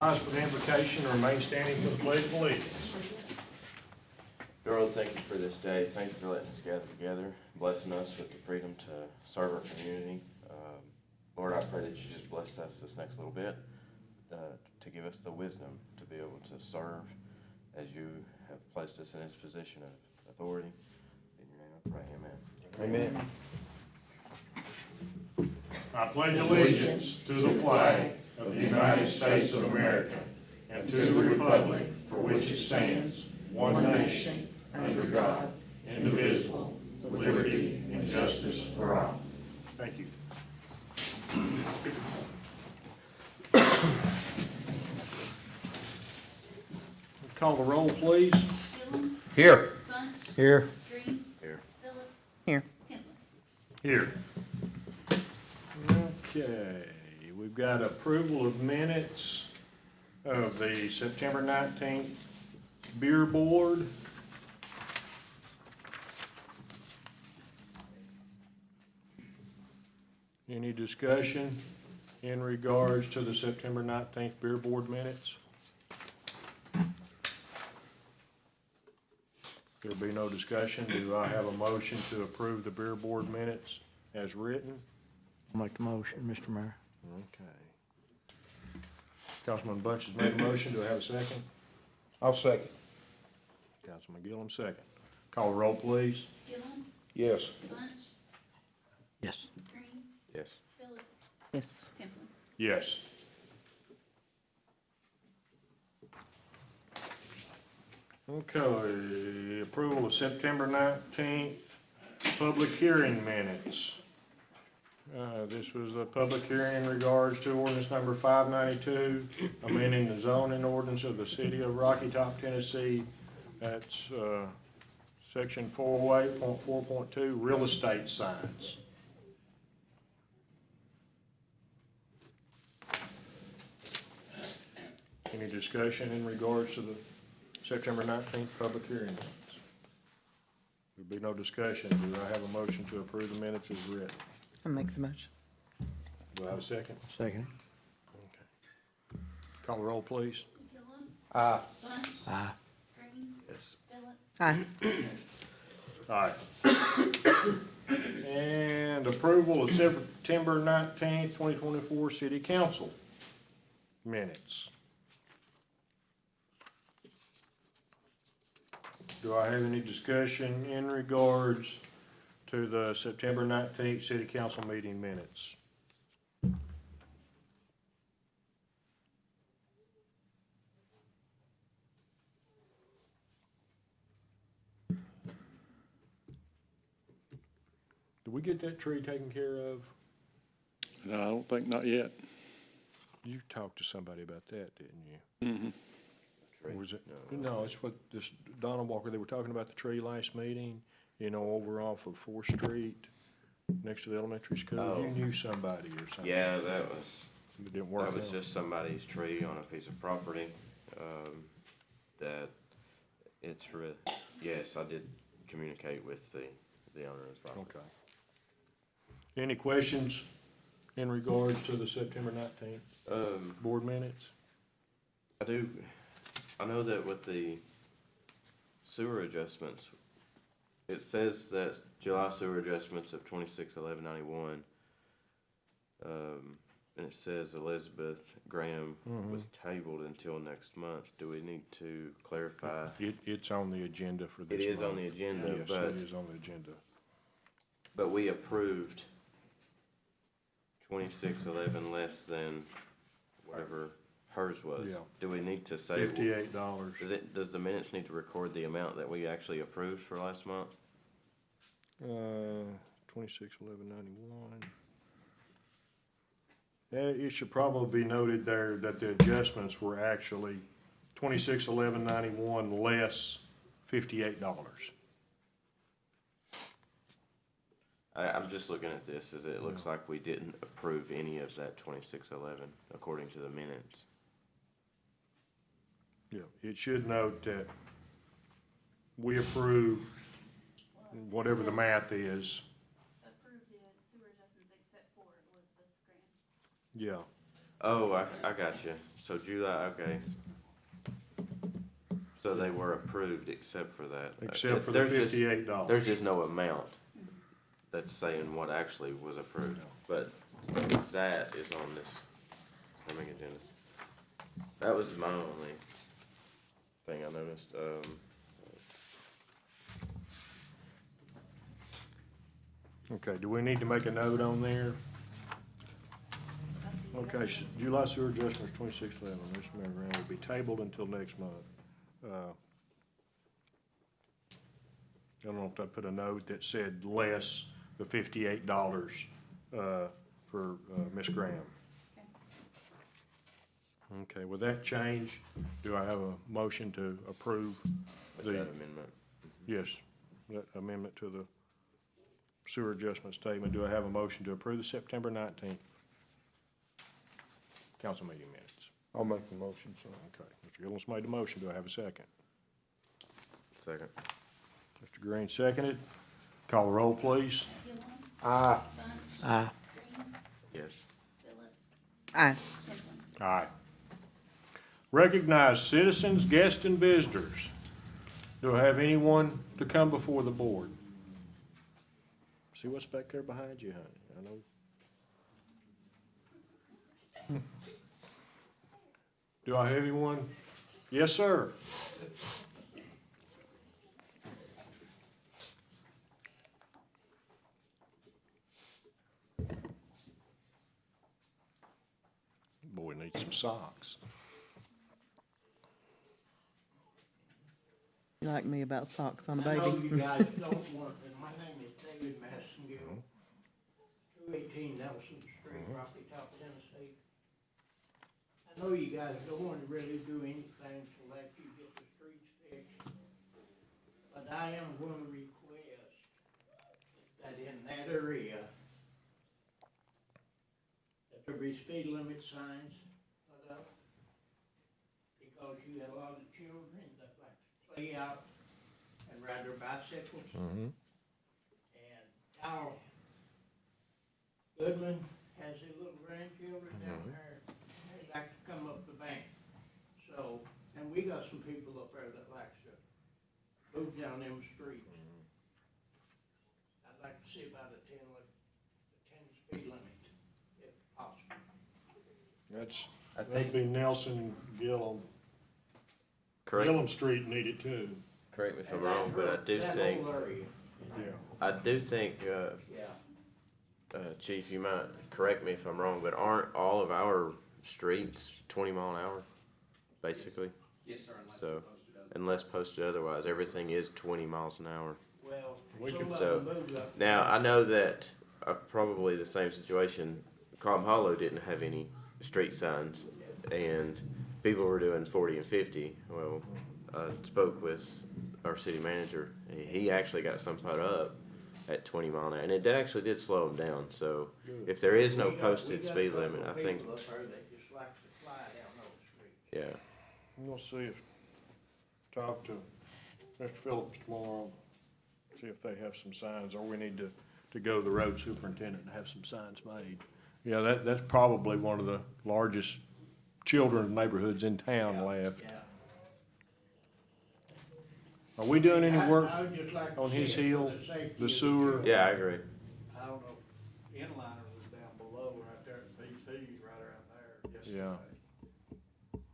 Rise for the invocation and remain standing for the pledge of allegiance. Dear Lord, thank you for this day. Thank you for letting us gather together, blessing us with the freedom to serve our community. Lord, I pray that you just bless us this next little bit to give us the wisdom to be able to serve as you have placed us in this position of authority. In your name I pray, amen. Amen. I pledge allegiance to the flag of the United States of America and to the republic for which it stands, one nation, under God, indivisible, with liberty and justice for all. Thank you. Call the roll, please. Dillon, Here. Bunch, Here. Green, Here. Phillips, Here. Timlin. Here. Okay, we've got approval of minutes of the September 19th Beer Board. Any discussion in regards to the September 19th Beer Board minutes? There'll be no discussion. Do I have a motion to approve the Beer Board minutes as written? I'll make the motion, Mr. Mayor. Okay. Councilman Bunch has made a motion. Do I have a second? I'll second. Councilman Gillum, second. Call the roll, please. Dillon, Yes. Bunch, Yes. Green, Yes. Phillips, Yes. Timlin. Yes. Okay, approval of September 19th public hearing minutes. This was a public hearing in regards to ordinance number 592, amending the zoning ordinance of the city of Rocky Top, Tennessee. That's section 408.4.2, real estate signs. Any discussion in regards to the September 19th public hearing minutes? There'll be no discussion. Do I have a motion to approve the minutes as written? I'll make the motion. Do I have a second? Second. Okay. Call the roll, please. Dillon, Aye. Bunch, Aye. Green, Yes. Phillips, Aye. Aye. And approval of September 19th, 2024 city council minutes. Do I have any discussion in regards to the September 19th city council meeting minutes? Did we get that tree taken care of? No, I don't think, not yet. You talked to somebody about that, didn't you? Tree? Was it? No, it's what this Donald Walker, they were talking about the tree last meeting, over off of 4th Street, next to the elementary school. Oh. You knew somebody or something. Yeah, that was It didn't work out. just somebody's tree on a piece of property. That it's yes, I did communicate with the owner of the property. Okay. Any questions in regards to the September 19th board minutes? I know that with the sewer adjustments, it says that July sewer adjustments of 26/11/91, and it says Elizabeth Graham was tabled until next month. Do we need to clarify? It's on the agenda for this It is on month. the agenda, Yes, but it is on the agenda. we approved 26/11 less than whatever hers was. Yeah. Do we need to say? $58. Does the minutes need to record the amount that we actually approved for last month? 26/11/91. It should probably be noted there that the adjustments were actually 26/11/91 less $58. I'm just looking at this, as it looks like we didn't approve any of that 26/11 according to the minutes. Yeah, it should note that we approve whatever the math is. approve the sewer adjustments except for Elizabeth Green. Yeah, Oh, I got you. So July, okay. So they were approved except for that. Except for the There's just- $58. There's just no amount that's saying what actually was approved, but that is on this coming agenda. That was my only thing I noticed. Okay, do we need to make a note on there? Okay, July sewer adjustments 2611, Mr. Mayor, will be tabled until next month. I don't know if I put a note that said less the $58 for Ms. Graham. Okay, with that change, do I have a motion to approve With the, that amendment. yes, that amendment to the sewer adjustment statement? Do I have a motion to approve the September 19th council meeting minutes? I'll make the motion, sir. Okay, Mr. Gillens made the motion. Do I have a second? Second. Mr. Green seconded. Call the roll, please. Gillum, Aye. Bunch, Aye. Green, Yes. Phillips, Aye. Kipling. Aye. Recognize citizens, guests, and visitors. Do I have anyone to come before the board? See what's back there behind you, honey? I know. Do I have anyone? Yes, sir. Boy, needs some socks. You like me about socks on a I know baby? you guys don't want, and my name is David Massengill, 218 Nelson Street, Rocky Top, Tennessee. I know you guys don't want to really do anything to let you get the streets fixed, but I am going to request that in that area, that there be speed limit signs put up, because you have a lot of children that like to play out and ride their bicycles. Mm-hmm. And Al Goodman has his little grandchildren down there, and they like to come up the bank. So, and we got some people up there that likes to move down them streets. I'd like to see about a 10 speed limit, if possible. That'd be Nelson, Gillum. Correct, Gillum Street needed too. correct me if I'm And that wrong, but I hurt- do think, That whole area, Yeah. I do think, yeah. Chief, you might correct me if I'm wrong, but aren't all of our streets 20 mile an hour, basically? Yes, sir, unless So, they're posted otherwise. unless posted otherwise, everything is 20 miles an hour. Well, We some can- of so, them moved up. Now, I know that probably the same situation, Calm Hollow didn't have any street signs, and people were doing 40 and 50. Well, I spoke with our city manager, he actually got some put up at 20 mile an hour, and it actually did slow them down, so if there is no We got posted a speed couple limit, I think, people up there that just likes to fly down those streets. yeah. We'll see if, talk to Mr. Phillips tomorrow, see if they have some signs, or we need to go to the road superintendent and have some signs made. Yeah, that's probably one of the largest children's neighborhoods in town left. Yeah. Are we doing any work I would just like to on see his it for hill, the safety the of sewer? children. Yeah, I agree. I don't know, inliner was down below right there at BT, right around there Yeah. yesterday.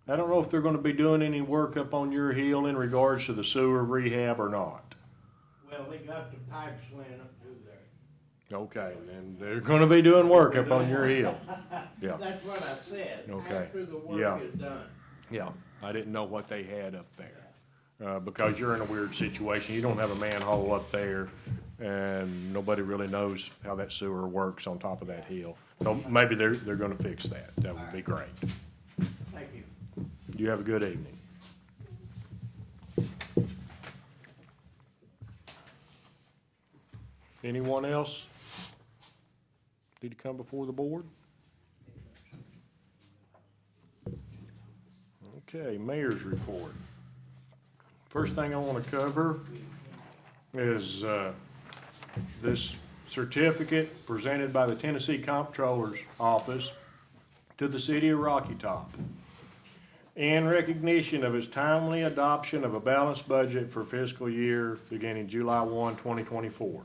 I don't know if they're gonna be doing any work up on your hill in regards to the sewer rehab or not. Well, they got the pipes laying up through there. Okay, and they're gonna be doing work up on your hill. Yeah. That's what I said, Okay. after the Yeah. work is done. Yeah, I didn't know what they had up there. Because you're in a weird situation. You don't have a manhole up there, and nobody really knows how that sewer works on top of that hill. So maybe they're gonna fix that. That would be great. Thank you. You have a good evening. Anyone else need to come before the board? Okay, mayor's report. First thing I want to cover is this certificate presented by the Tennessee Comptroller's Office to the city of Rocky Top in recognition of its timely adoption of a balanced budget for fiscal year beginning July 1, 2024.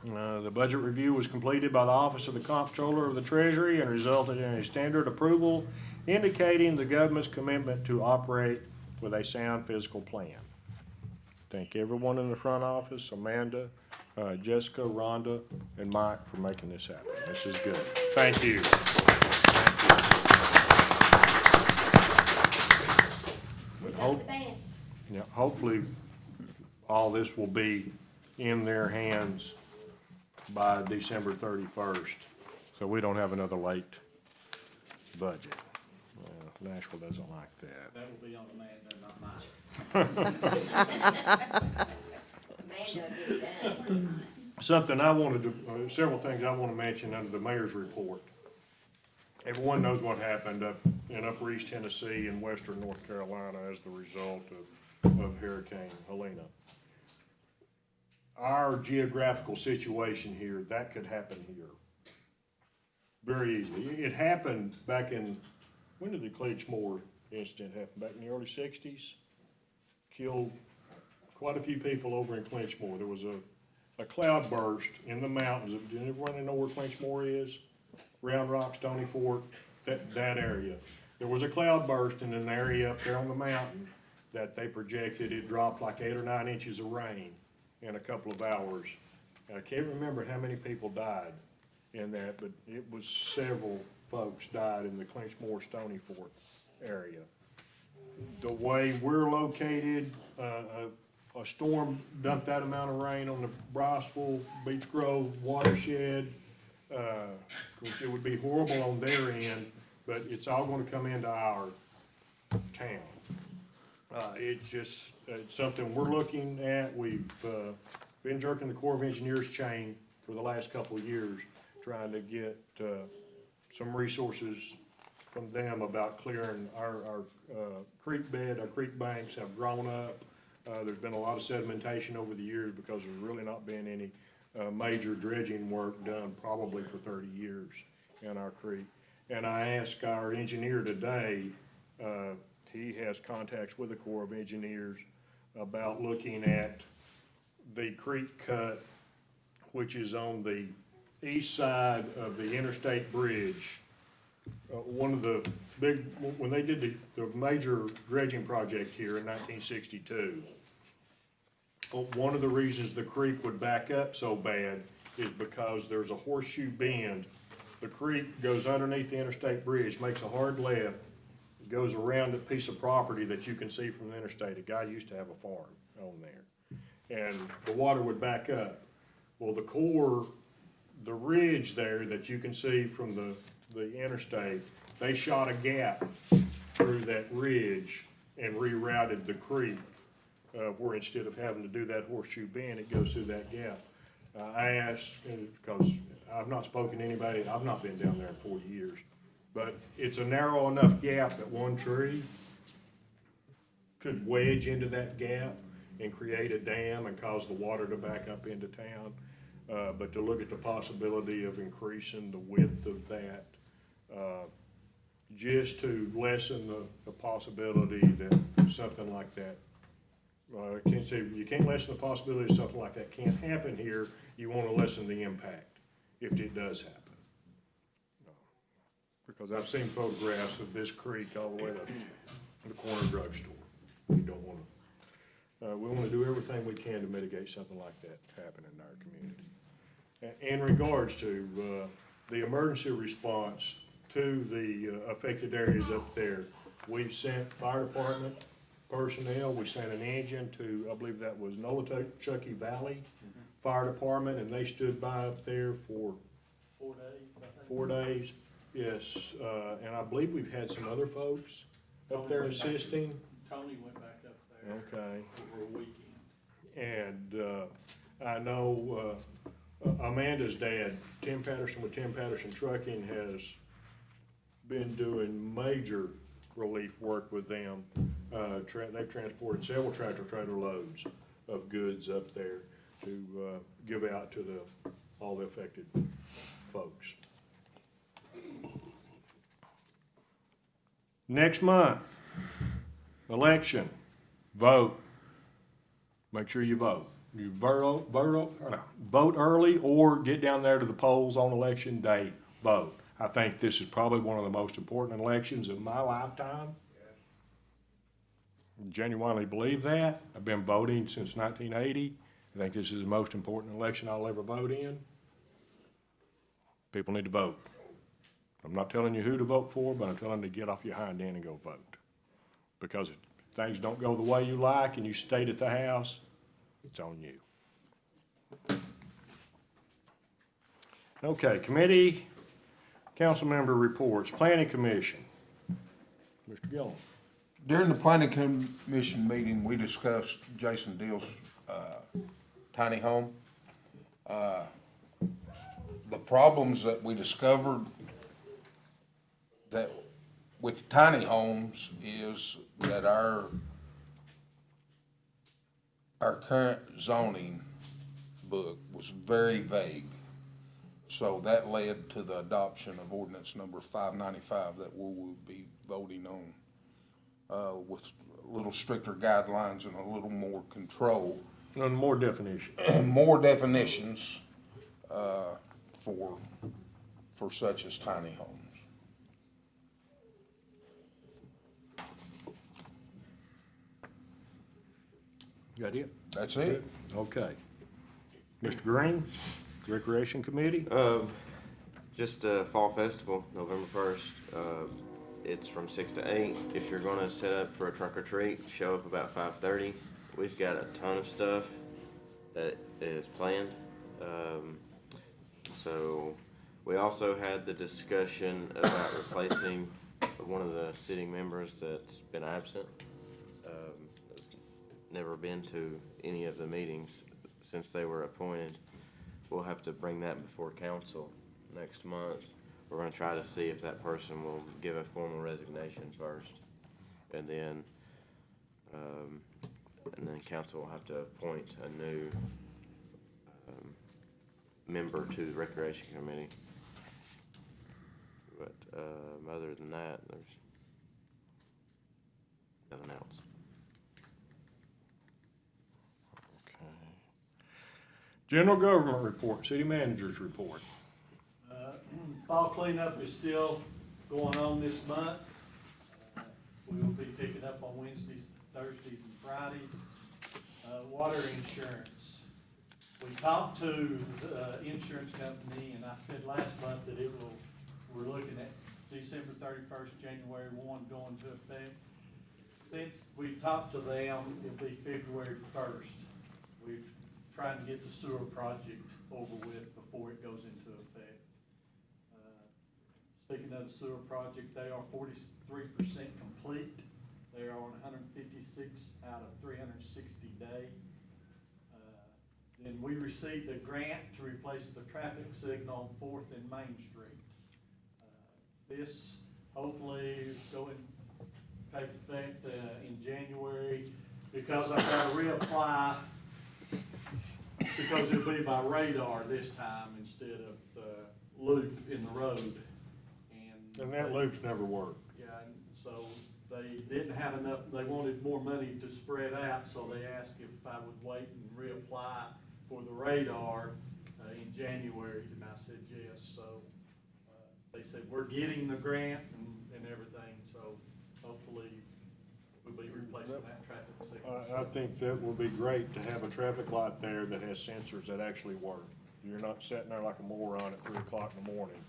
The budget review was completed by the Office of the Comptroller of the Treasury and resulted in a standard approval indicating the government's commitment to operate with a sound fiscal plan. Thank everyone in the front office, Amanda, Jessica, Rhonda, and Mike for making this happen. This is good. Thank you. We But got the best. yeah, hopefully, all this will be in their hands by December 31st, so we don't have another late budget. Well, Nashville doesn't like that. That will be on Amanda, not mine. Amanda did that. Something I wanted to, several things I want to mention under the mayor's report. Everyone knows what happened up in Upper East Tennessee and western North Carolina as the result of Hurricane Helena. Our geographical situation here, that could happen here very easily. It happened back in, when did the Cleachmore incident happen? Back in the early 60s? Killed quite a few people over in Clinchmore. There was a cloud burst in the mountains. Did everyone know where Clinchmore is? Round Rock, Stony Fork, that area. There was a cloud burst in an area up there on the mountain that they projected it dropped like 8 or 9 inches of rain in a couple of hours. And I can't remember how many people died in that, but it was several folks died in the Clinchmore, Stony Fork area. The way we're located, a storm dumped that amount of rain on the Briceville, Beech Grove watershed. Of course, it would be horrible on their end, but it's all gonna come into our town. It's something we're looking at. We've, been jerking the Corps of Engineers chain for the last couple of years, trying to get, some resources from them about clearing our creek bed. Our creek banks have grown up. There's been a lot of sedimentation over the years because there's really not been any major dredging work done probably for 30 years in our creek. And I asked our engineer today, he has contacts with the Corps of Engineers about looking at the creek cut, which is on the east side of the interstate bridge. One of the big, when they did the major dredging project here in 1962, one of the reasons the creek would back up so bad is because there's a horseshoe bend. The creek goes underneath the interstate bridge, makes a hard left, goes around a piece of property that you can see from the interstate. A guy used to have a farm on there, and the water would back up. Well, the Corps, the ridge there that you can see from the interstate, they shot a gap through that ridge and rerouted the creek, where instead of having to do that horseshoe bend, it goes through that gap. I asked, because I've not spoken to anybody, I've not been down there in 40 years, but it's a narrow enough gap that one tree could wedge into that gap and create a dam and cause the water to back up into town. But to look at the possibility of increasing the width of that, just to lessen the possibility that something like that, I can't say, you can't lessen the possibility of something like that can't happen here. You want to lessen the impact if it does happen. Because I've seen photographs of this creek all the way to the corner drugstore. We don't want to, we want to do everything we can to mitigate something like that happening in our community. In regards to the emergency response to the affected areas up there, we've sent fire department personnel, we sent an engine to, I believe that was Nolichucky Valley Fire Department, and they stood by up there for 4 days, I think. 4 days. Yes, and I believe we've had some other folks up there assisting. Tony went back up there. Okay. Over a weekend. And I know Amanda's dad, Tim Patterson with Tim Patterson Trucking, has been doing major relief work with them. They've transported several tractor-trailer loads of goods up there to give out to all the affected folks. Next month, election, vote. Make sure you vote. You vote early or get down there to the polls on election day, vote. I think this is probably one of the most important elections of my lifetime. Genuinely believe that. I've been voting since 1980. I think this is the most important election I'll ever vote in. People need to vote. I'm not telling you who to vote for, but I'm telling you to get off your hind end and go vote. Because if things don't go the way you like and you stayed at the house, it's on you. Okay, committee, council member reports, planning commission. Mr. Gillum. During the planning commission meeting, we discussed Jason Deal's, tiny home. The problems that we discovered that with tiny homes is that our current zoning book was very vague. So that led to the adoption of ordinance number 595 that we will be voting on, with a little stricter guidelines and a little more control. And more definition. More definitions, for such as tiny homes. Got it? That's it. Okay. Mr. Green, Recreation Committee? Just a fall festival, November 1st. It's from 6 to 8. If you're gonna set up for a trunk or treat, show up about 5:30. We've got a ton of stuff that is planned. So we also had the discussion about replacing one of the sitting members that's been absent. That's never been to any of the meetings since they were appointed. We'll have to bring that before council next month. We're gonna try to see if that person will give a formal resignation first. And then council will have to appoint a new member to the Recreation Committee. But other than that, there's nothing else. Okay. General Government Report, City Manager's Report. Fall cleanup is still going on this month. We will be picking up on Wednesdays, Thursdays, and Fridays. Water insurance. We talked to the insurance company, and I said last month that we're looking at December 31st, January 1 going to effect. Since we've talked to them, it'll be February 1st. We've tried to get the sewer project over with before it goes into effect. Speaking of the sewer project, they are 43% complete. They are on 156 out of 360 days. Then we received a grant to replace the traffic signal on 4th and Main Street. This hopefully is going to take effect in January, because I've got to reapply, because it'll be by radar this time instead of the loop in the road. And that loop's never worked. Yeah, and so they didn't have enough, they wanted more money to spread out, so they asked if I would wait and reapply for the radar in January, and I said yes. So they said, we're getting the grant and everything, so hopefully we'll be replacing that traffic signal. I think that will be great to have a traffic light there that has sensors that actually work. You're not sitting there like a moron at 3 o'clock in the morning.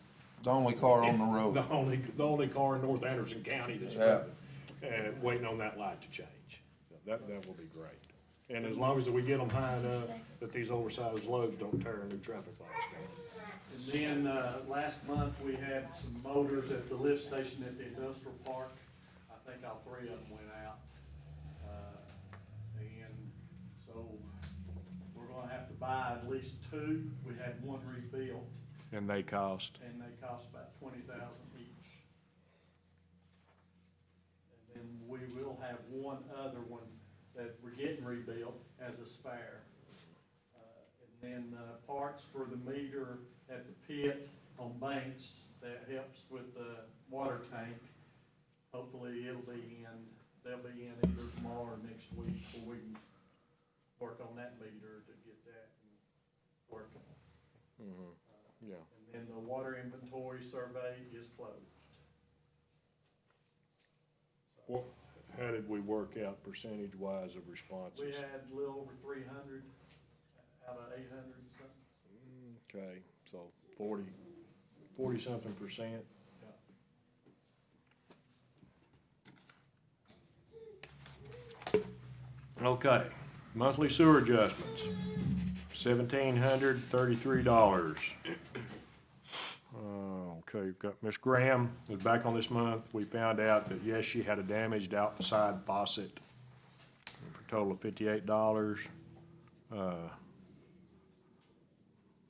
The only car on the road. The only car in North Anderson County that's Yeah. moving, waiting on that light to change. So that will be great. And as long as we get them high enough that these oversized loads don't tear a new traffic lights down. And then, last month, we had some motors at the lift station at the industrial park. I think all 3 of them went out. And so we're gonna have to buy at least 2. We had 1 rebuilt, And they cost. and they cost about $20,000 each. And then we will have 1 other one that we're getting rebuilt as a spare. And then, parts for the meter at the pit on Banks that helps with the water tank. hopefully they'll be in either tomorrow or next week, so we can work on that meter to get that working. Yeah. And then the water inventory survey is closed. What, how did we work out percentage-wise of responses? We had a little over 300 out of 800 and something. Okay, so 40-something percent. Okay, monthly sewer adjustments, $1,733. Okay, we've got Miss Graham is back on this month. We found out that, yes, she had a damaged outside faucet for a total of $58. The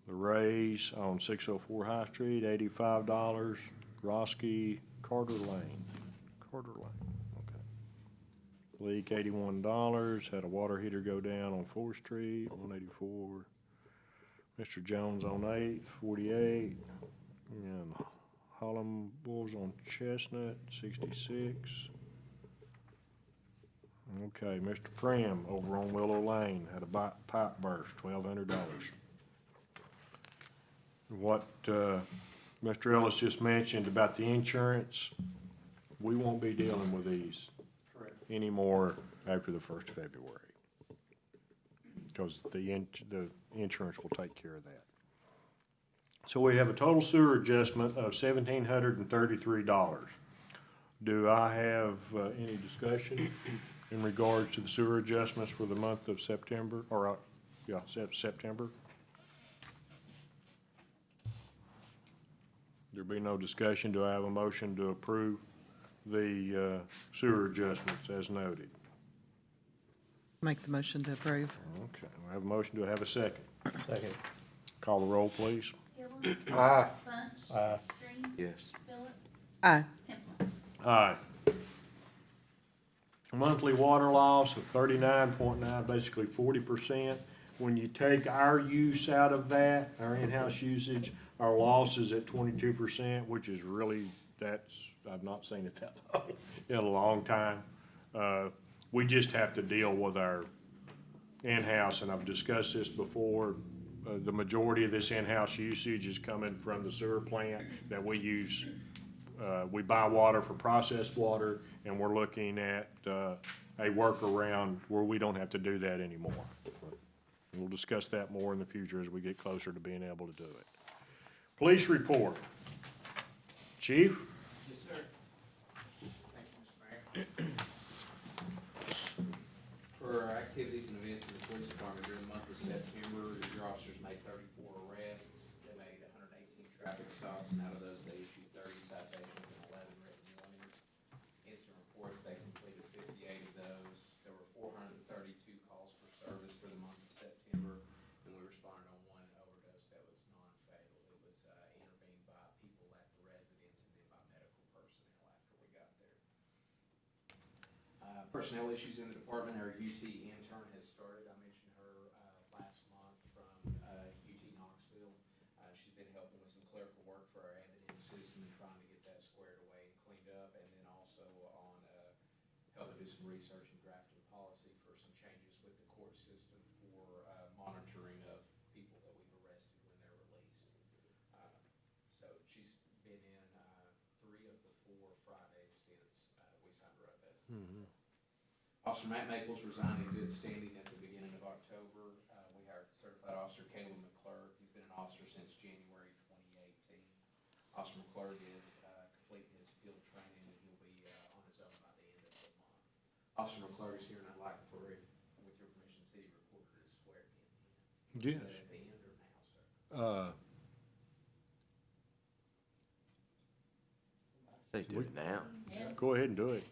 Rays on 604 High Street, $85. Roski, Carter Lane, okay. Leak, $81. Had a water heater go down on 4th Street, 184. Mr. Jones on 8th, 48. And Holland Bulls on Chestnut, 66. Okay, Mr. Prim over on Willow Lane had a pipe burst, $1,200. What Mr. Ellis just mentioned about the insurance, we won't be dealing with these Correct. anymore after the 1st of February. Because the insurance will take care of that. So we have a total sewer adjustment of $1,733. Do I have any discussion in regards to the sewer adjustments for the month of September, or, September? There be no discussion. Do I have a motion to approve the sewer adjustments as noted? Make the motion to approve. Okay, I have a motion. Do I have a second? Second. Call the roll, please. Gillum. Aye. Bunch. Aye. Green. Yes. Phillips. Aye. Temple. Aye. Monthly water loss of 39.9, basically 40%. When you take our use out of that, our in-house usage, our loss is at 22%, which is really, I've not seen it that low in a long time. We just have to deal with our in-house, and I've discussed this before. The majority of this in-house usage is coming from the sewer plant that we use. We buy water for processed water, and we're looking at a workaround where we don't have to do that anymore. We'll discuss that more in the future as we get closer to being able to do it. Police report. Chief? Yes, sir. Thank you, Mr. Mayor. For our activities and events in the police department during the month of September, your officers made 34 arrests. They made 118 traffic stops, and out of those, they issued 30 citations and 11 written warnings. Incident reports, they completed 58 of those. There were 432 calls for service for the month of September, and we responded on one overdose that was non-fatal. It was intervened by people at the residence and then by medical personnel after we got there. Personnel issues in the department, our UT intern has started. I mentioned her last month from UT Knoxville. She's been helping with some clerical work for our evidence system and trying to get that squared away and cleaned up, and then also on helping do some research and drafting policy for some changes with the court system for monitoring of people that we've arrested when they're released. So she's been in 3 of the 4 Fridays since we signed her up as. Officer Matt Maples resigned in good standing at the beginning of October. We hired certified officer Caleb McClurg. He's been an officer since January 2018. Officer McClurg is completing his field training, and he'll be on his own by the end of the month. Officer McClurg is here, and I'd like for, with your permission, city recorder to swear him in. Yes. At the end or now, sir? They do it now. Go ahead and do it.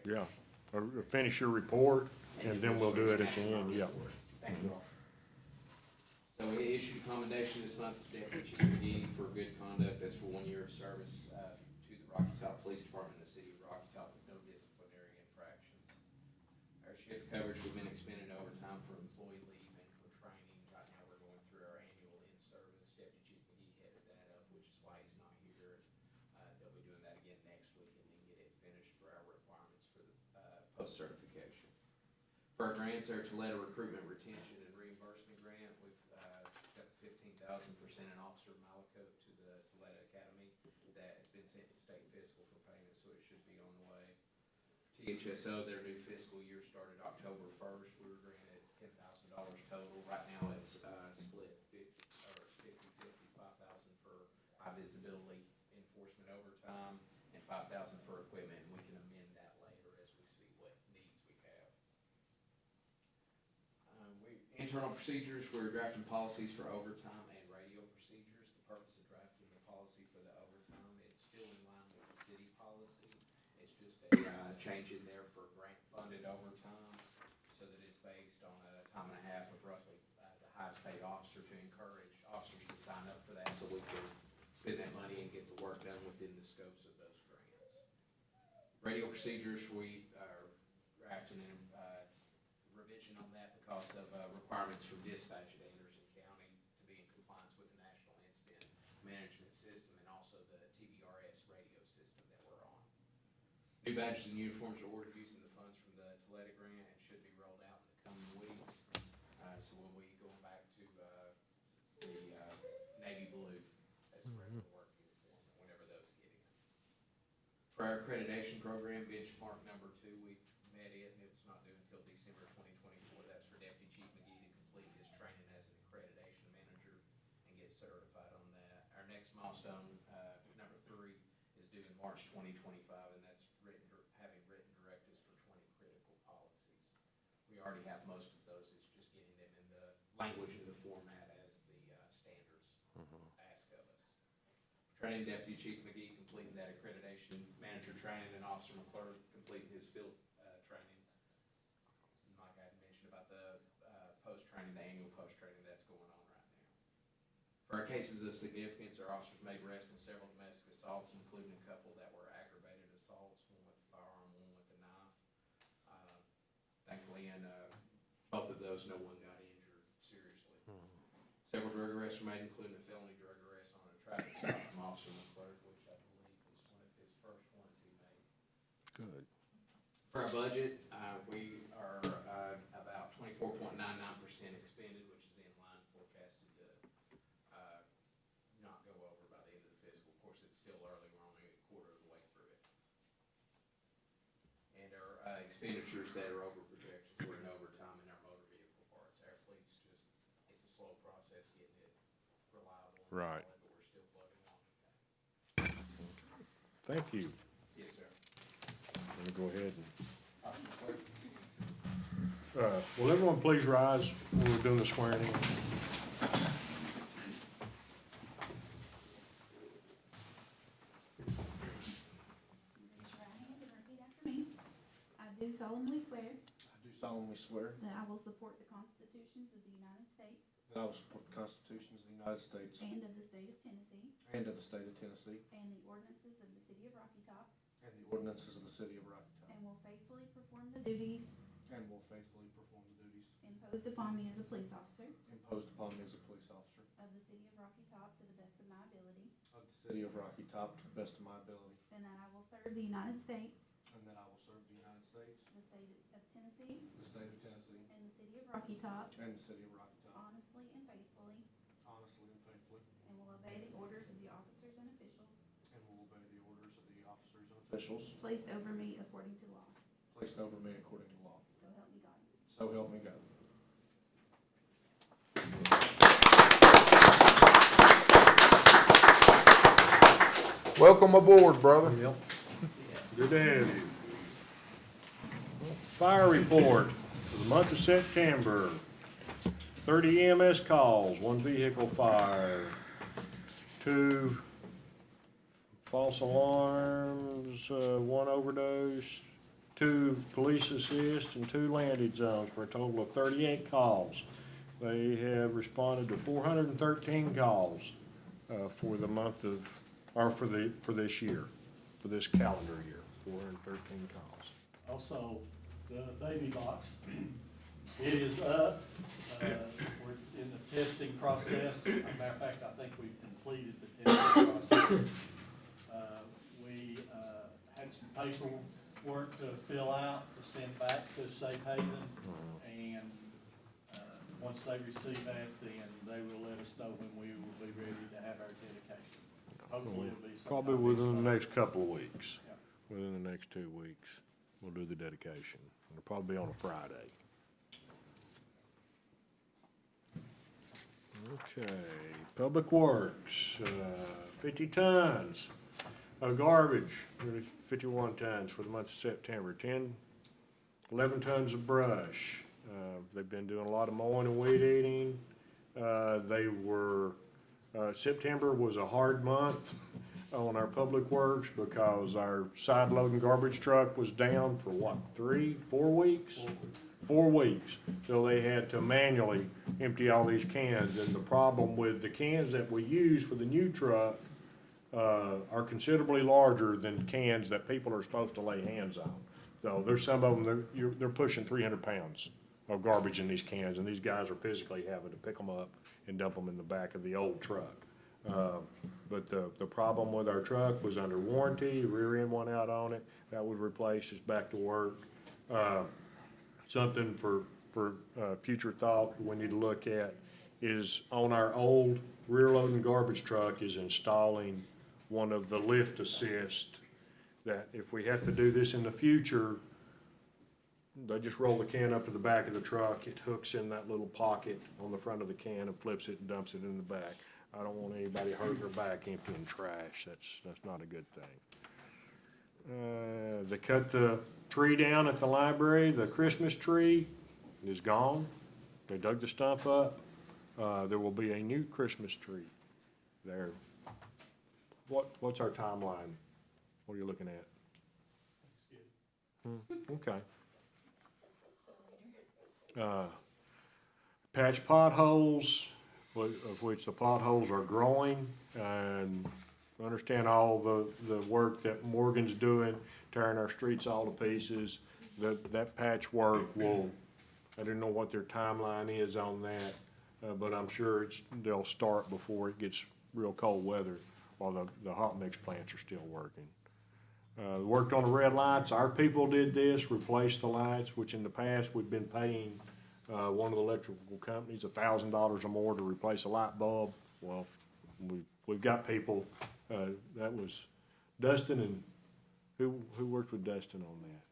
Yeah. Or finish your report, and then we'll do it at the end, yeah. Thank you all. So we issued a commendation this month to Deputy Chief McGee for good conduct. That's for 1 year of service to the Rocky Top Police Department in the city of Rocky Top with no disciplinary infractions. Our shift coverage, we've been expending overtime for employee leave and for training. Right now, we're going through our annual in-service. Deputy Chief McGee headed that up, which is why he's not here. They'll be doing that again next week and then get it finished for For our grants, our Toledo Recruitment Retention and Reimbursement Grant, we've, got $15,000 in Officer Malaco to the Toledo Academy. That has been sent to state fiscal for payment, so it should be on the way. THSO, their new fiscal year started October 1st. We were granted $10,000 total. Right now, it's, split 50/50, 5,000 for high visibility enforcement overtime and 5,000 for equipment, and we can amend that later as we see what needs we have. Internal procedures, we're drafting policies for overtime and radio procedures. The purpose of drafting the policy for the overtime, it's still in line with the city policy. It's just a change in there for grant-funded overtime, so that it's based on a time and a half of roughly the highest paid officer, to encourage officers to sign up for that, so we can spend that money and get the work done within the scopes of those grants. Radio procedures, we are drafting a revision on that because of requirements from dispatch at Anderson County to be in compliance with the National Incident Management System and also the TVRS radio system that we're on. New badges and uniforms are ordered using the funds from the Toledo grant and should be rolled out in the coming weeks. So when we go back to the navy blue as a regular work uniform, whenever those get in. For our accreditation program, benchmark number 2, we've met it, and it's not due until December 2024. That's for Deputy Chief McGee to complete his training as an accreditation manager and get certified on that. Our next milestone, number 3, is due in March 2025, and that's having written directives for 20 critical policies. We already have most of those. It's just getting them in the language and the format as the standards ask of us. Training Deputy Chief McGee, completing that accreditation manager training, and Officer McClure completing his field training. And like I had mentioned about the post-training, the annual post-training that's going on right now. For our cases of significance, our officers made arrests in several domestic assaults, including a couple that were aggravated assaults, one with a firearm, one with a knife. Thankfully, in both of those, no one got injured seriously. Several drug arrests were made, including a felony drug arrest on a traffic stop from Officer McClure, which I believe was one of his first ones he made. Good. For our budget, we are about 24.99% expended, which is in line, forecasted to not go over by the end of the fiscal. Of course, it's still early, we're only a quarter of the way through it. And our expenditures that are over projections, we're in overtime in our motor vehicle parts. Our fleet's just, it's a slow process getting it reliable and Right. solid, but we're still plugging on. Thank you. Yes, sir. Let me go ahead and, will everyone please rise when we're doing the swearing in? Raise your right hand and repeat after me. I do solemnly swear I do solemnly swear that I will support the constitutions of the United States that I will support the constitutions of the United States and of the state of Tennessee and of the state of Tennessee and the ordinances of the city of Rocky Top, and the ordinances of the city of Rocky Top, and will faithfully perform the duties and will faithfully perform the duties imposed upon me as a police officer imposed upon me as a police officer of the city of Rocky Top to the best of my ability, of the city of Rocky Top to the best of my ability, and that I will serve the United States, and that I will serve the United States, the state of Tennessee, the state of Tennessee, and the city of Rocky Top and the city of Rocky Top honestly and faithfully, honestly and faithfully, and will obey the orders of the officers and officials and will obey the orders of the officers and officials placed over me according to law. placed over me according to law. So help me God. So help me God. Welcome aboard, brother. Good to have you. Fire report for the month of September. 30 EMS calls, 1 vehicle fire, 2 false alarms, 1 overdose, 2 police assist, and 2 landed zones for a total of 38 calls. They have responded to 413 calls for the month of, or for this year, for this calendar year, 413 calls. Also, the baby box, it is up. We're in the testing process. As a matter of fact, I think we've completed the testing process. We had some work to fill out, to send back to Safe Haven. And, once they receive that, then they will let us know when we will be ready to have our dedication. Hopefully it'll be sometime Probably next within the month. next couple of weeks. Yeah. Within the next 2 weeks, we'll do the dedication. It'll probably be on a Friday. Okay, Public Works, 50 tons of garbage, really 51 tons for the month of September, 11 tons of brush. They've been doing a lot of mowing and weed eating. September was a hard month on our Public Works because our side loading garbage truck was down for what, 4 weeks? 4 weeks, so they had to manually empty all these cans, and the problem with the cans that we use for the new truck are considerably larger than cans that people are supposed to lay hands on. So there's some of them, they're pushing 300 pounds of garbage in these cans, and these guys are physically having to pick them up and dump them in the back of the old truck. But the problem with our truck was under warranty, rear end went out on it, that was replaced, it's back to work. Something for future thought we need to look at is on our old rear loading garbage truck is installing one of the lift assist, that if we have to do this in the future, they just roll the can up to the back of the truck, it hooks in that little pocket on the front of the can and flips it and dumps it in the back. I don't want anybody hurting their back emptying trash, that's not a good thing. They cut the tree down at the library, the Christmas tree is gone. They dug the stump up. There will be a new Christmas tree there. What's our timeline? What are you looking at? Okay. Patch potholes, of which the potholes are growing, and understand all the work that Morgan's doing, tearing our streets all to pieces. That patch work will, I don't know what their timeline is on that, but I'm sure they'll start before it gets real cold weather, while the hot mix plants are still working. Worked on the red lights, our people did this, replaced the lights, which in the past we've been paying one of the electrical companies $1,000 or more to replace a light bulb. Well, we've got people, that was Dustin, and who worked with Dustin on that?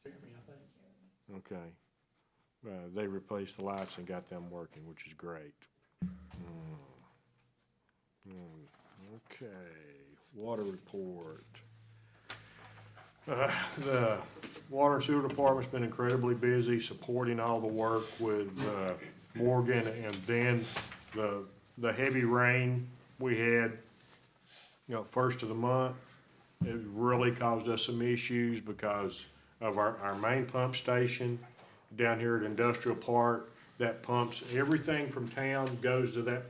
Jeremy, I think. Okay. They replaced the lights and got them working, which is great. Okay, water report. The Water and Sewer Department's been incredibly busy supporting all the work with Morgan, and then the heavy rain we had, first of the month. It really caused us some issues because of our main pump station down here at Industrial Park. That pumps everything from town, goes to that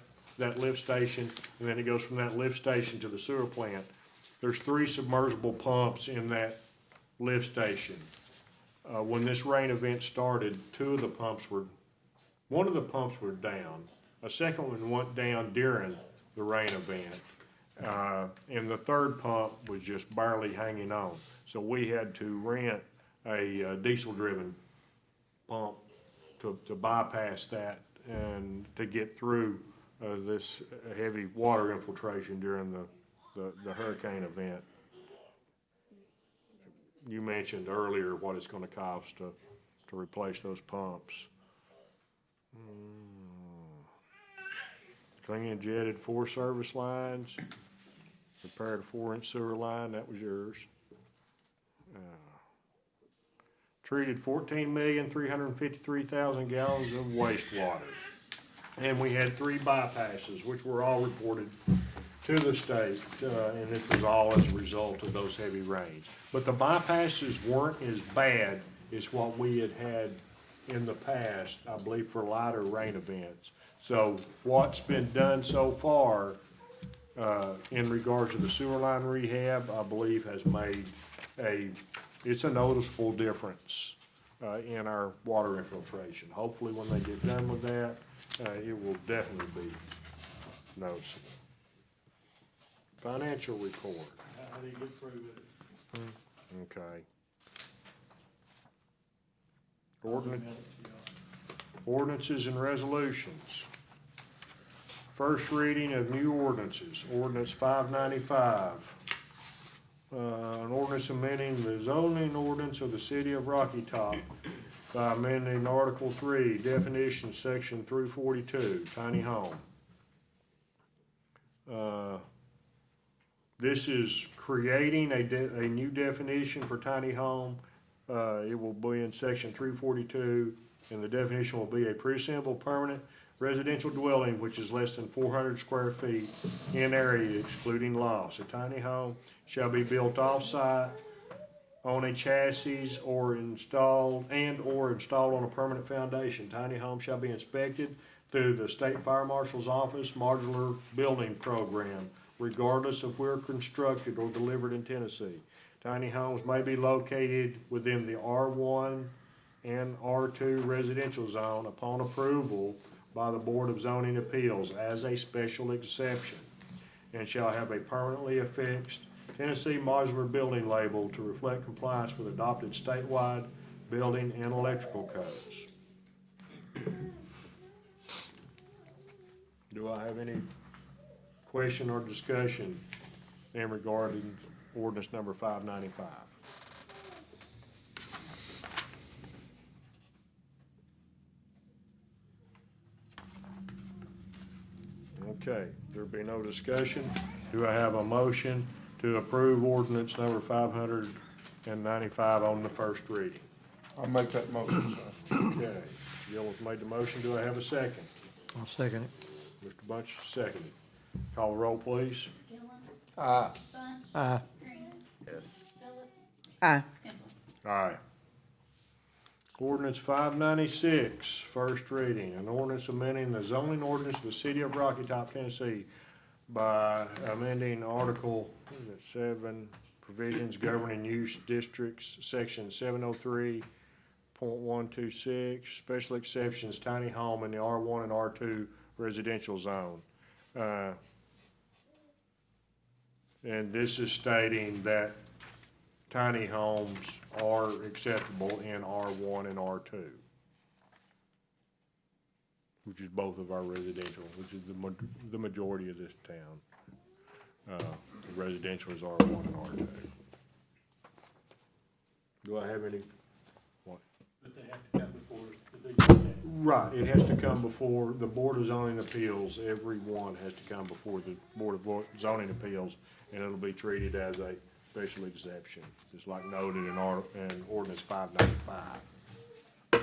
lift station, and then it goes from that lift station to the sewer plant. There's 3 submersible pumps in that lift station. When this rain event started, one of the pumps were down. A second one went down during the rain event. And the third pump was just barely hanging on. So we had to rent a diesel-driven pump to bypass that and to get through this heavy water infiltration during the hurricane event. You mentioned earlier what it's gonna cost to replace those pumps. Clean and jetted 4 service lines, repaired a 4-inch sewer line, that was yours. Treated 14,353,000 gallons of wastewater. And we had 3 bypasses, which were all reported to the state, and this was all as a result of those heavy rains. But the bypasses weren't as bad as what we had in the past, I believe, for lighter rain events. So what's been done so far in regards to the sewer line rehab, I believe has made it's a noticeable difference in our water infiltration. Hopefully when they get done with that, it will definitely be noticeable. Financial report. How do you get through with it? Okay. Ordinances and resolutions. First reading of new ordinances, ordinance 595. An ordinance amending the zoning ordinance of the city of Rocky Top by amending Article 3, definition, section 342, tiny home. This is creating a new definition for tiny home. It will be in section 342, and the definition will be a pre-assembled permanent residential dwelling which is less than 400 square feet in area excluding lofts. A tiny home shall be built off-site on a chassis or installed on a permanent foundation. Tiny home shall be inspected through the State Fire Marshal's Office Modular Building Program, regardless of where constructed or delivered in Tennessee. Tiny homes may be located within the R1 and R2 residential zone upon approval by the Board of Zoning Appeals as a special exception, and shall have a permanently affixed Tennessee modular building label to reflect compliance with adopted statewide building and electrical codes. Do I have any question or discussion in regarding ordinance number 595? Okay, there be no discussion. Do I have a motion to approve ordinance number 595 on the first reading? I'll make that motion, sir. Okay, Gillis made the motion. Do I have a second? I'll second it. Mr. Bunch seconded. Call the roll, please. Gillum, Aye. Bunch, Aye. Green, Yes. Phillips, Aye. Temple. Aye. Ordinance 596, first reading. An ordinance amending the zoning ordinance of the city of Rocky Top, Tennessee by amending Article 7, provisions governing use districts, section 703.126, special exceptions, tiny home in the R1 and R2 residential zone. And this is stating that tiny homes are acceptable in R1 and R2, which is both of our residential, which is the majority of this town. The residential is R1 and R2. Do I have any? What? But they have to come before the BZA. Right, it has to come before the Board of Zoning Appeals. Every one has to come before the Board of Zoning Appeals, and it'll be treated as a special exception, just like noted in ordinance 595.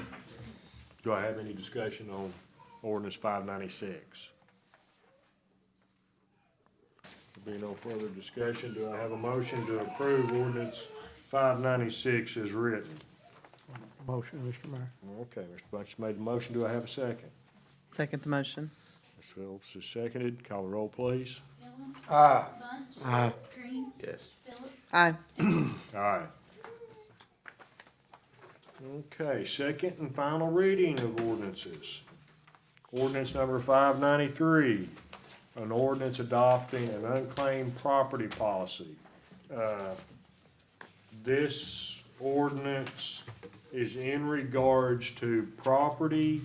Do I have any discussion on ordinance 596? There be no further discussion. Do I have a motion to approve ordinance 596 as written? Motion, Mr. Mayor. Okay, Mr. Bunch made the motion. Do I have a second? Second the motion. Ms. Phillips is seconded. Call the roll, please. Gillum, Aye. Bunch, Aye. Green, Yes. Phillips, Aye. Aye. Okay, second and final reading of ordinances. Ordinance number 593, an ordinance adopting an unclaimed property policy. This ordinance is in regards to property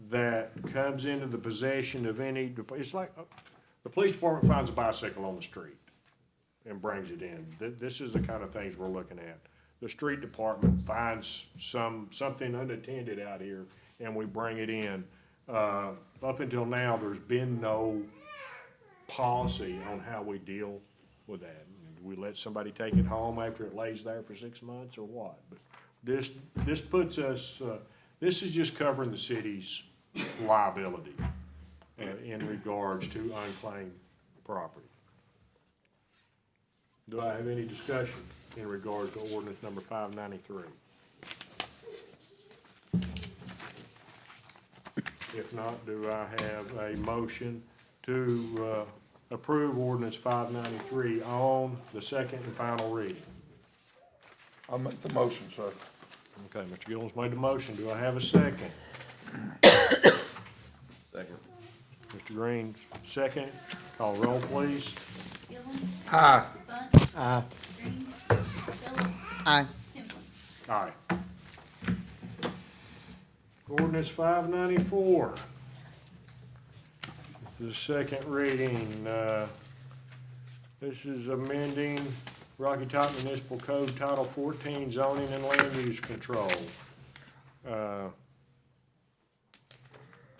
that comes into the possession of any, it's like, the police department finds a bicycle on the street and brings it in. This is the kind of things we're looking at. The street department finds something unattended out here and we bring it in. Up until now, there's been no policy on how we deal with that. We let somebody take it home after it lays there for 6 months or what? But this puts us, this is just covering the city's liability in regards to unclaimed property. Do I have any discussion in regards to ordinance number 593? If not, do I have a motion to approve ordinance 593 on the second and final reading? I'll make the motion, sir. Okay, Mr. Gillens made the motion. Do I have a second? Second. Mr. Green, second. Call roll, please. Gillum, Aye. Bunch, Aye. Green, Phillips, Aye. Templin. Aye. Ordinance 594. This is the second reading. This is amending Rocky Top Municipal Code Title 14 zoning and land use control.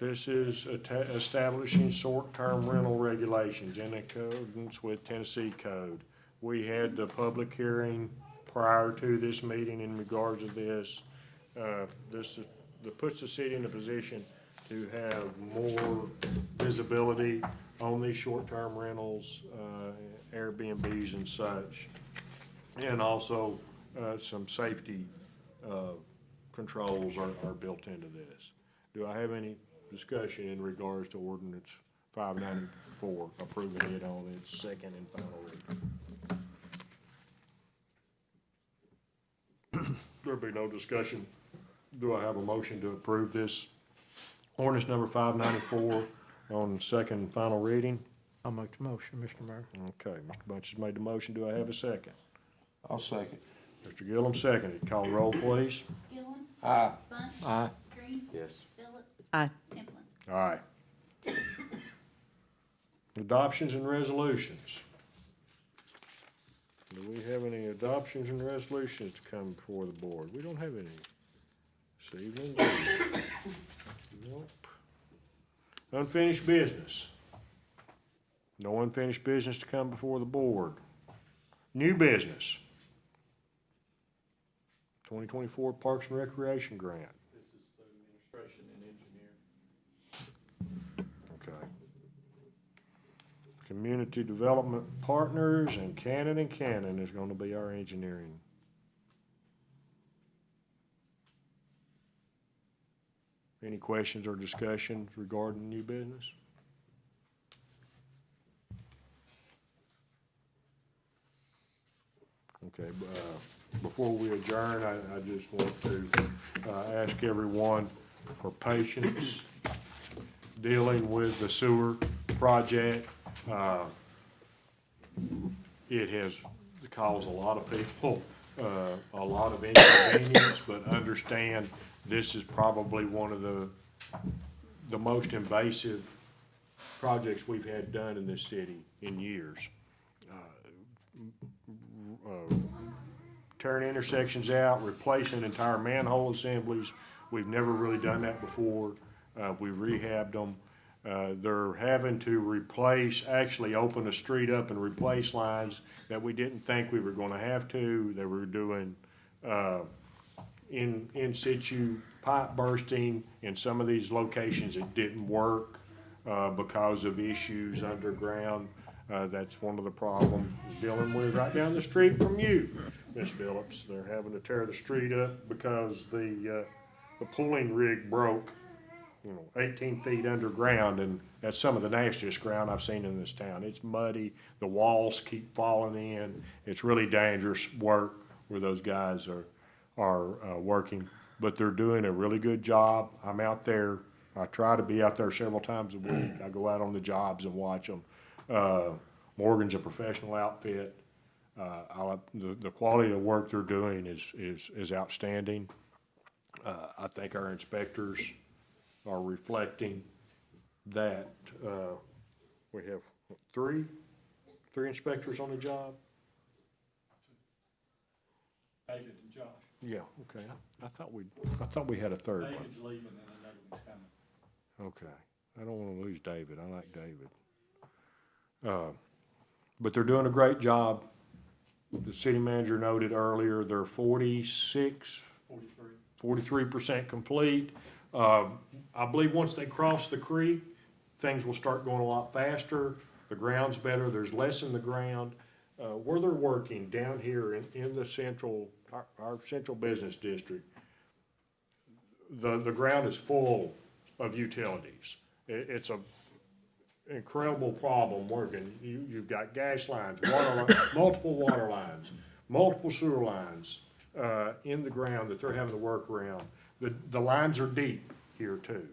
This is establishing short-term rental regulations in accordance with Tennessee Code. We had the public hearing prior to this meeting in regards to this. That puts the city in a position to have more visibility on these short-term rentals, Airbnbs and such. And also, some safety, controls are built into this. Do I have any discussion in regards to ordinance 594, approving it on its second and final reading? There'll be no discussion. Do I have a motion to approve this ordinance number 594 on second and final reading? I'll make the motion, Mr. Mayor. Okay, Mr. Bunch has made the motion. Do I have a second? I'll second. Mr. Gillum seconded. Call the roll, please. Gillum. Aye. Bunch. Aye. Green. Yes. Phillips. Aye. Templin. Aye. Adoptions and resolutions. Do we have any adoptions and resolutions to come before the board? We don't have any this evening, do we? Nope. Unfinished business. No unfinished business to come before the board. New business. 2024 Parks and Recreation Grant. This is for administration and engineer. Okay. Community Development Partners and Cannon is gonna be our engineering. Any questions or discussions regarding new business? Okay, before we adjourn, I just want to ask everyone for patience dealing with the sewer project. It has caused a lot of people a lot of inconvenience, but understand this is probably one of the most invasive projects we've had done in this city in years. Tearing intersections out, replacing entire manhole assemblies. We've never really done that before. We rehabbed them. They're having to actually open the street up and replace lines that we didn't think we were gonna have to. They were doing, in situ pipe bursting in some of these locations. It didn't work, because of issues underground. That's one of the problems we're dealing with right down the street from you, Miss Phillips. They're having to tear the street up because the pulling rig broke, 18 feet underground, and that's some of the nastiest ground I've seen in this town. It's muddy, the walls keep falling in. It's really dangerous work where those guys are working, but they're doing a really good job. I'm out there. I try to be out there several times a week. I go out on the jobs and watch them. Morgan's a professional outfit. The quality of work they're doing is outstanding. I think our inspectors are reflecting that. We have three inspectors on the job? David and Josh. Yeah, okay. I thought we had a third one. David's leaving and another one's coming. Okay. I don't wanna lose David. I like David. But they're doing a great job. The city manager noted earlier, they're 43% complete. I believe once they cross the creek, things will start going a lot faster. The ground's better, there's less in the ground. Where they're working down here in the our central business district, the ground is full of utilities. It's a incredible problem working. You've got gas lines, multiple water lines, multiple sewer lines, in the ground that they're having to work around. The lines are deep here too.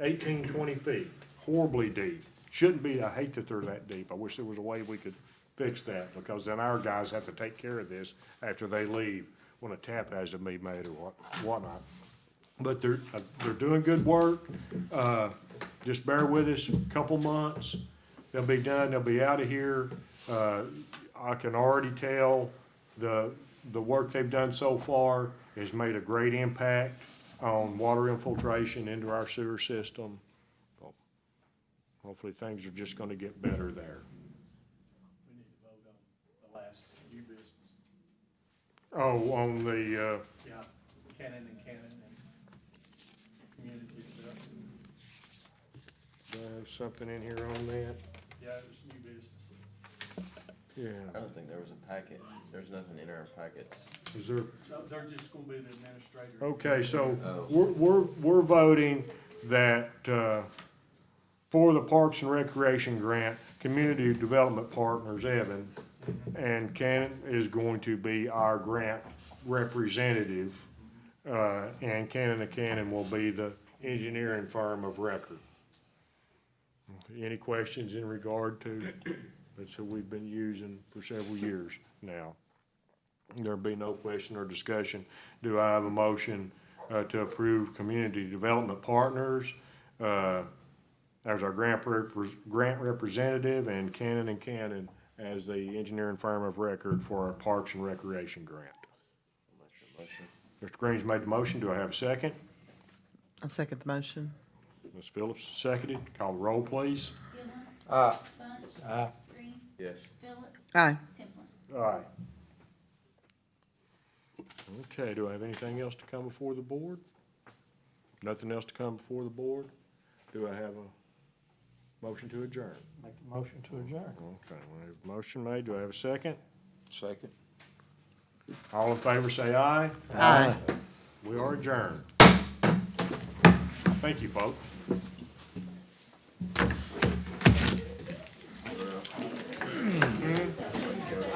18, 20 feet, horribly deep. Shouldn't be. I hate that they're that deep. I wish there was a way we could fix that, because then our guys have to take care of this after they leave, when a tap has to be made or whatnot. But they're doing good work. Just bear with us a couple months. They'll be done, they'll be out of here. I can already tell the work they've done so far has made a great impact on water infiltration into our sewer system. Hopefully, things are just gonna get better there. We need to vote on the last new business. Oh, on the, Yeah, Cannon and community stuff. do I have something in here on that? Yeah, it was new business. Yeah. I don't think there was a packet. There's nothing in our packets. Is there? So they're just gonna be the administrator. Okay, so Oh. we're voting that, for the Parks and Recreation Grant, Community Development Partners, Evan, and Cannon is going to be our grant representative, and Cannon will be the engineering firm of record. Any questions in regard to, that's who we've been using for several years now. There'll be no question or discussion. Do I have a motion to approve Community Development Partners as our grant representative, and Cannon as the engineering firm of record for our Parks and Recreation Grant? Motion. Mr. Green's made the motion. Do I have a second? I second the motion. Ms. Phillips seconded. Call the roll, please. Gilmore. Bunch. Green. Yes. Phillips. Aye. Timplin. Aye. Okay, do I have anything else to come before the board? Nothing else to come before the board? Do I have a motion to adjourn? Make the motion to adjourn. Okay, we have a motion made. Do I have a second? Second. All in favor, say aye. Aye. We are adjourned. Thank you, folks.